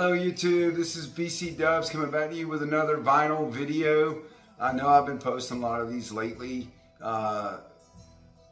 Hello YouTube, this is BC Dubs coming back to you with another vinyl video. I know I've been posting a lot of these lately.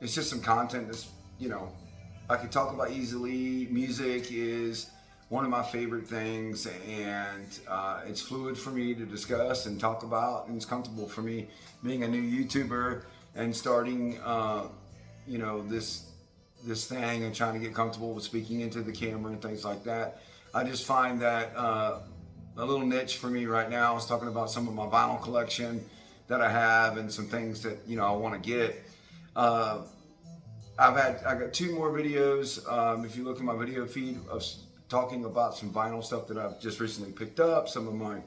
It's just some content that's, I can talk about easily. Music is one of my favorite things, and it's fluid for me to discuss and talk about, and it's comfortable for me being a new YouTuber and starting, this thing and trying to get comfortable with speaking into the camera and things like that. I just find that a little niche for me right now is talking about some of my vinyl collection that I have and some things that I want to get. I got 2 more videos. If you look at my video feed of talking about some vinyl stuff that I've just recently picked up, some of my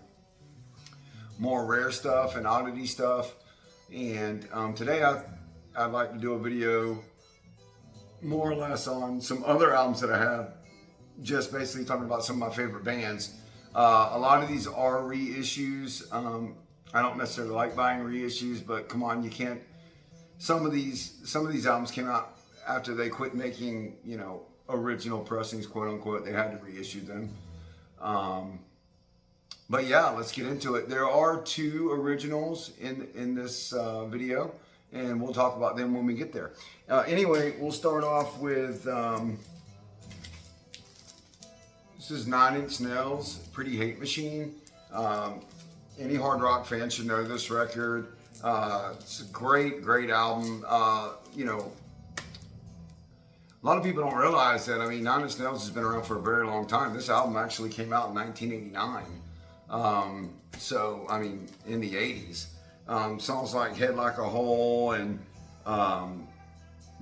more rare stuff and oddity stuff. And today I'd like to do a video more or less on some other albums that I have, just basically talking about some of my favorite bands. A lot of these are reissues. I don't necessarily like buying reissues, but come on, you can't. Some of these albums came out after they quit making, original pressings, quote unquote. They had to reissue them. But yeah, let's get into it. There are 2 originals in this video, and we'll talk about them when we get there. Anyway, we'll start off with. This is 9 Inch Nails, Pretty Hate Machine. Any hard rock fan should know this record. It's a great album. A lot of people don't realize that. 9 Inch Nails has been around for a very long time. This album actually came out in 1989. In the 80s. Songs like Head Like a Hole and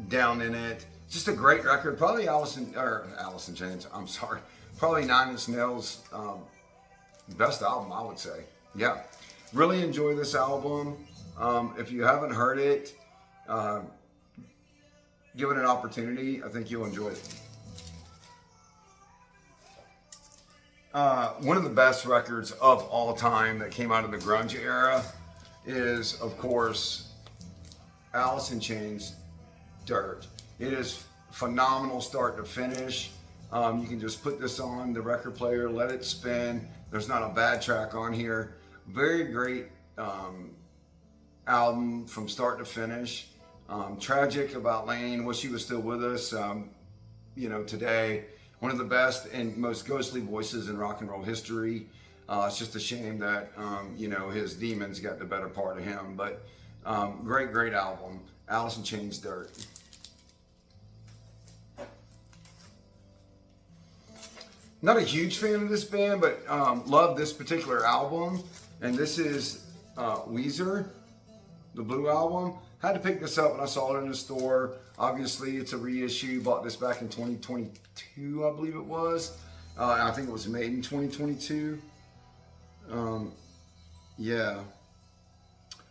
Down in It. Just a great record. Probably Alice in Chains. I'm sorry. Probably 9 Inch Nails' best album, I would say. Yeah, really enjoy this album. If you haven't heard it, give it an opportunity. I think you'll enjoy it. One of the best records of all time that came out of the grunge era is, of course, Alice in Chains' Dirt. It is phenomenal start to finish. You can just put this on the record player, let it spin. There's not a bad track on here. Very great album from start to finish. Tragic about Lane. Wish he was still with us. Today. One of the best and most ghostly voices in rock and roll history. It's just a shame that his demons got the better part of him. But great album. Alice in Chains' Dirt. Not a huge fan of this band, but love this particular album. And this is Weezer, the Blue Album. Had to pick this up when I saw it in the store. Obviously, it's a reissue. Bought this back in 2022, I believe it was. I think it was made in 2022. Yeah.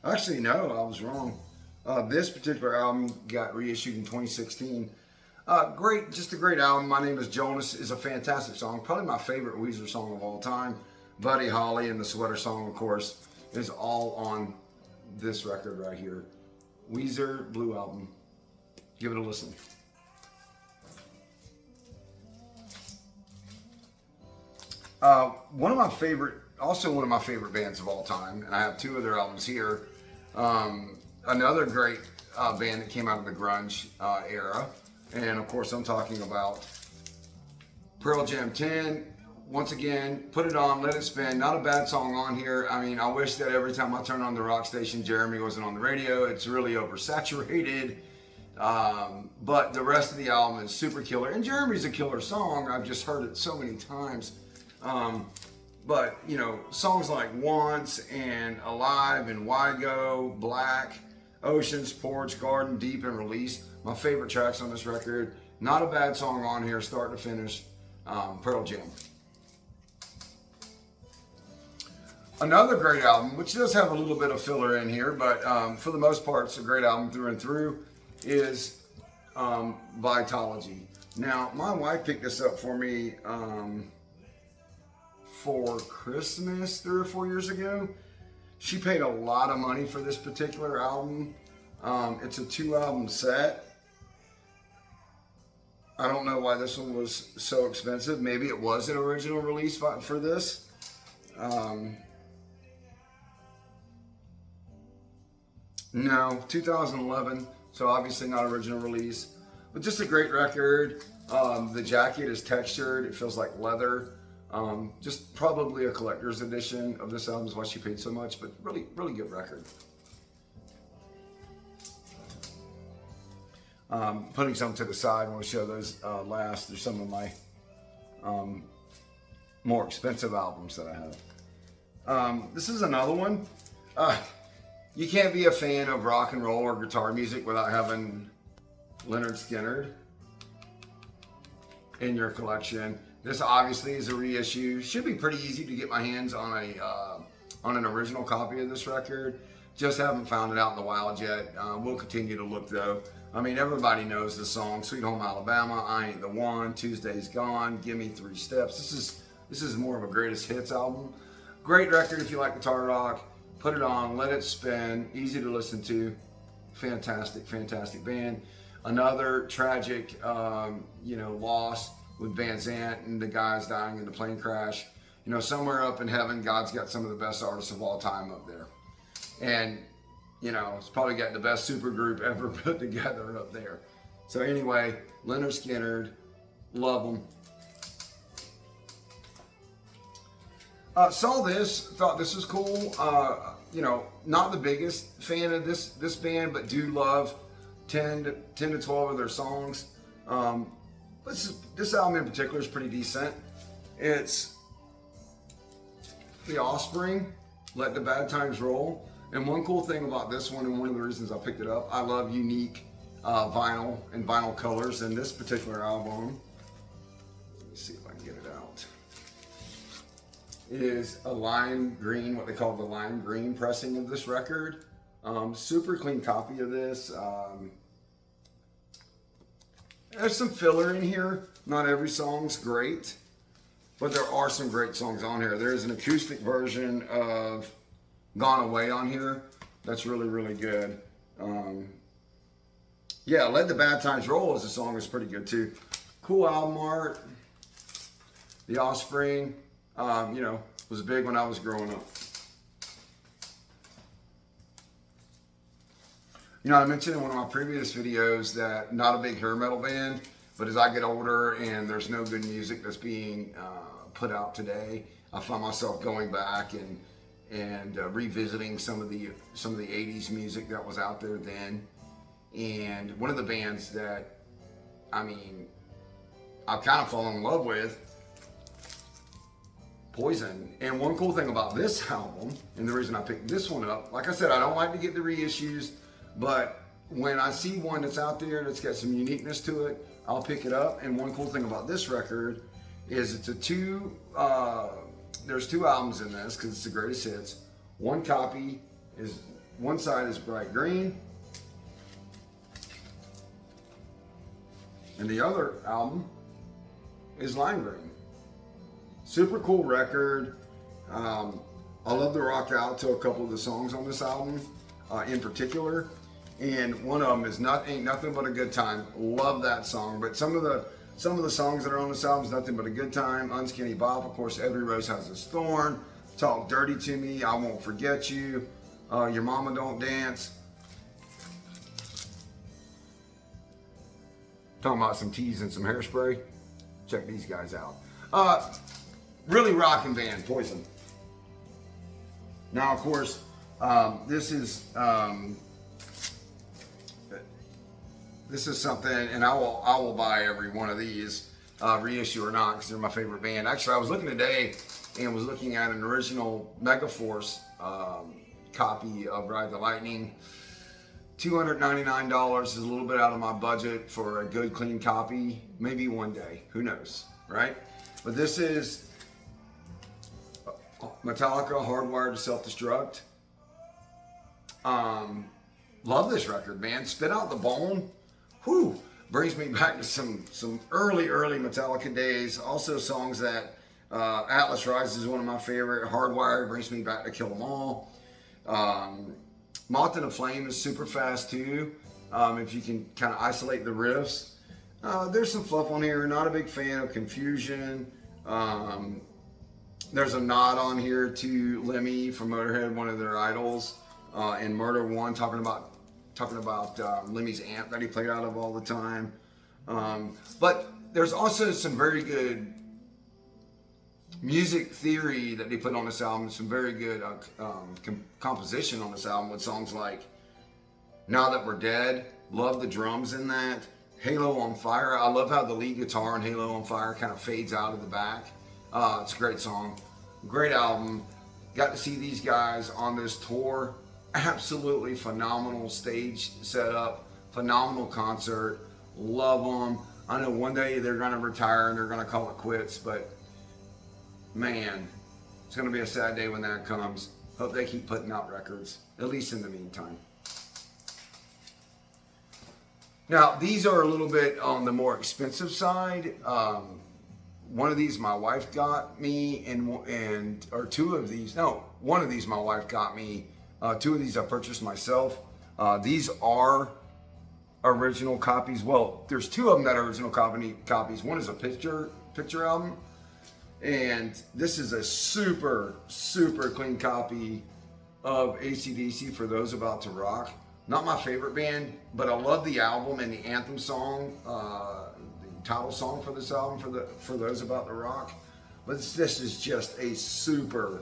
Actually, no, I was wrong. This particular album got reissued in 2016. Just a great album. My Name is Jonas is a fantastic song. Probably my favorite Weezer song of all time. Buddy Holly and the Sweater Song, of course, is all on this record right here. Weezer, Blue Album. Give it a listen. One of my favorite bands of all time, and I have 2 of their albums here. Another great band that came out of the grunge era. And of course, I'm talking about Pearl Jam 10. Once again, put it on, let it spin. Not a bad song on here. I wish that every time I turn on the rock station, Jeremy wasn't on the radio. It's really oversaturated. But the rest of the album is super killer. And Jeremy's a killer song. I've just heard it so many times. But songs like Once and Alive and Why Go, Black, Oceans, Porch, Garden, Deep, and Release. My favorite tracks on this record. Not a bad song on here, start to finish. Pearl Jam. Another great album, which does have a little bit of filler in here, but for the most part, it's a great album through and through, is Vitalogy. Now, my wife picked this up for me for Christmas 3 or 4 years ago. She paid a lot of money for this particular album. It's a 2-album set. I don't know why this one was so expensive. Maybe it was an original release for this. No, 2011, so obviously not original release, but just a great record. The jacket is textured, it feels like leather. Just probably a collector's edition of this album is why she paid so much, but really, really good record. Putting some to the side, I want to show those last. There's some of my more expensive albums that I have. This is another one. You can't be a fan of rock and roll or guitar music without having Lynyrd Skynyrd in your collection. This obviously is a reissue. Should be pretty easy to get my hands on an original copy of this record. Just haven't found it out in the wild yet. We'll continue to look though. I mean, everybody knows the song "Sweet Home Alabama," "I Ain't the One," "Tuesday's Gone," "Give Me 3 Steps." This is more of a greatest hits album. Great record if you like guitar rock. Put it on, let it spin. Easy to listen to. Fantastic, fantastic band. Another tragic, loss with Van Zant and the guys dying in the plane crash. You know, somewhere up in heaven, God's got some of the best artists of all time up there. And, you know, it's probably got the best super group ever put together up there. So anyway, Lynyrd Skynyrd, love them. Saw this, thought this was cool. Not the biggest fan of this band, but do love 10 to 12 of their songs. This album in particular is pretty decent. It's The Offspring, Let the Bad Times Roll. And one cool thing about this one, and one of the reasons I picked it up, I love unique vinyl and vinyl colors in this particular album. Let me see if I can get it out. Is a lime green, what they call the lime green pressing of this record. Super clean copy of this. There's some filler in here. Not every song's great, but there are some great songs on here. There's an acoustic version of Gone Away on here. That's really, really good. Let the Bad Times Roll as a song is pretty good too. Cool album art. The Offspring. Was big when I was growing up. I mentioned in one of my previous videos that not a big hair metal band, but as I get older and there's no good music that's being put out today, I find myself going back and revisiting some of the 80s music that was out there then. And one of the bands that, I've kind of fallen in love with, Poison. And one cool thing about this album, and the reason I picked this one up, like I said, I don't like to get the reissues, but when I see one that's out there that's got some uniqueness to it, I'll pick it up. And one cool thing about this record is there's two albums in this because it's the greatest hits. One side is bright green, and the other album is lime green. Super cool record. I love the rock out to a couple of the songs on this album in particular. And one of them is Ain't Nothing But a Good Time. Love that song. But some of the songs that are on this album is Nothing But a Good Time. Unskinny Bop, of course, Every Rose Has its Thorn. Talk Dirty to Me, I Won't Forget You. Your Mama Don't Dance. Talking about some teas and some hairspray. Check these guys out. Really rocking band, Poison. Now, of course, this is something, and I will buy every one of these, reissue or not, because they're my favorite band. Actually, I was looking today and was looking at an original Megaforce copy of Ride the Lightning. $299 is a little bit out of my budget for a good, clean copy. Maybe one day, who knows, right? But this is Metallica, Hardwired to Self-Destruct. Love this record, man. Spit Out the Bone. Whew. Brings me back to some early Metallica days. Also songs that Atlas Rise is one of my favorite. Hardwired brings me back to Kill 'Em All. Moth in a Flame is super fast too. If you can kind of isolate the riffs. There's some fluff on here. Not a big fan of Confusion. There's a nod on here to Lemmy from Motorhead, one of their idols, in Murder One, talking about Lemmy's amp that he played out of all the time. But there's also some very good music theory that they put on this album. Some very good composition on this album with songs like Now That We're Dead. Love the drums in that. Halo on Fire. I love how the lead guitar in Halo on Fire kind of fades out of the back. It's a great song. Great album. Got to see these guys on this tour. Absolutely phenomenal stage setup. Phenomenal concert. Love them. I know one day they're going to retire and they're going to call it quits, but man, it's going to be a sad day when that comes. Hope they keep putting out records, at least in the meantime. Now, these are a little bit on the more expensive side. One of these my wife got me, or two of these. No, one of these my wife got me. Two of these I purchased myself. These are original copies. Well, there's two of them that are original copies. One is a picture album, and this is a super clean copy of AC/DC for Those About to Rock. Not my favorite band, but I love the album and the anthem song, the title song for this album, for Those About to Rock. But this is just a super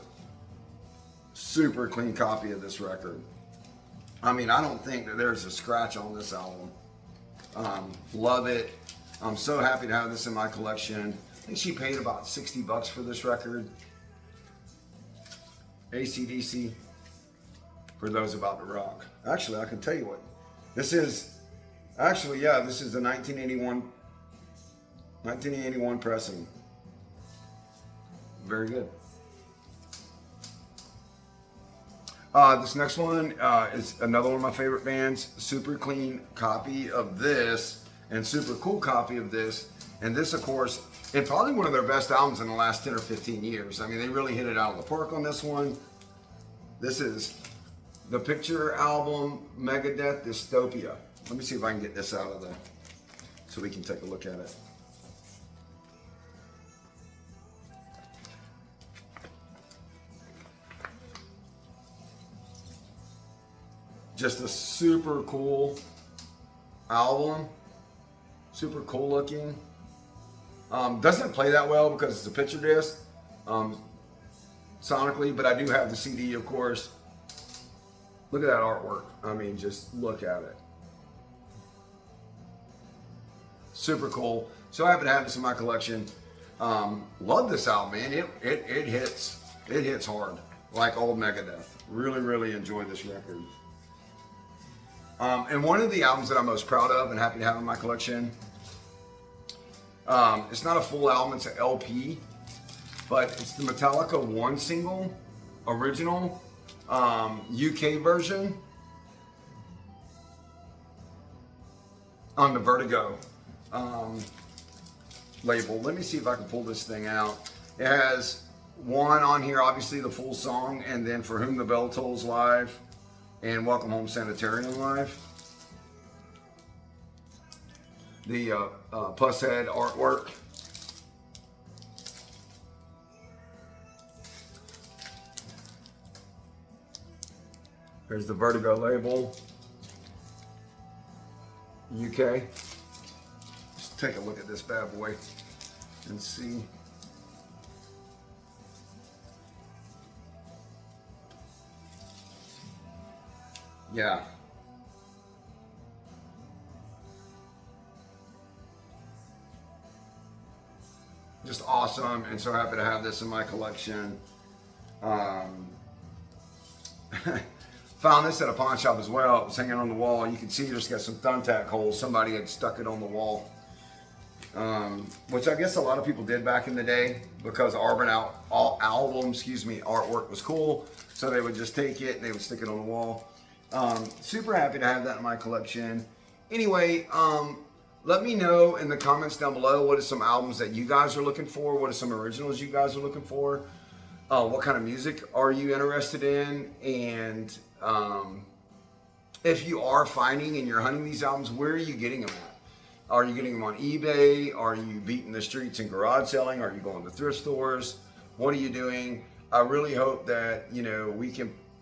clean copy of this record. I mean, I don't think that there's a scratch on this album. Love it. I'm so happy to have this in my collection. I think she paid about $60 for this record. AC/DC for Those About to Rock. Actually, I can tell you what. This is the 1981 pressing. Very good. This next one is another one of my favorite bands. Super clean copy of this and super cool copy of this. And this, of course, it's probably one of their best albums in the last 10 or 15 years. I mean, they really hit it out of the park on this one. This is the Picture album, Megadeth Dystopia. Let me see if I can get this out of so we can take a look at it. Just a super cool album, super cool looking. Doesn't play that well because it's a picture disc sonically, but I do have the CD, of course. Look at that artwork. I mean, just look at it. Super cool. So happy to have this in my collection. Love this album, man. It hits hard, like old Megadeth. Really enjoy this record. And one of the albums that I'm most proud of and happy to have in my collection, it's not a full album, it's an LP, but it's the Metallica One single, original, UK version, on the Vertigo label. Let me see if I can pull this thing out. It has one on here, obviously the full song, and then For Whom the Bell Tolls live, and Welcome Home Sanitarium live. The Pushead artwork. There's the Vertigo label. UK. Let's take a look at this bad boy and see. Yeah. Just awesome, and so happy to have this in my collection. Found this at a pawn shop as well. It was hanging on the wall. You can see there's got some thumbtack holes. Somebody had stuck it on the wall, which I guess a lot of people did back in the day because album artwork was cool. So they would just take it and they would stick it on the wall. Super happy to have that in my collection. Anyway, let me know in the comments down below what are some albums that you guys are looking for. What are some originals you guys are looking for? What kind of music are you interested in? And if you are finding and you're hunting these albums, where are you getting them at? Are you getting them on eBay? Are you beating the streets and garage selling? Are you going to thrift stores? What are you doing? I really hope that, you know,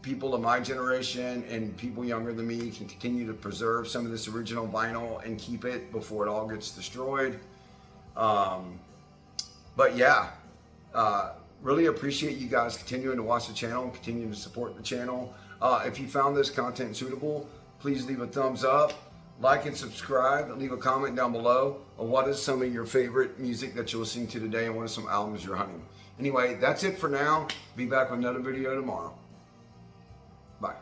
people of my generation and people younger than me can continue to preserve some of this original vinyl and keep it before it all gets destroyed. But yeah, really appreciate you guys continuing to watch the channel and continuing to support the channel. If you found this content suitable, please leave a thumbs up, like and subscribe, and leave a comment down below on what is some of your favorite music that you're listening to today and what are some albums you're hunting. Anyway, that's it for now. Be back with another video tomorrow. Bye.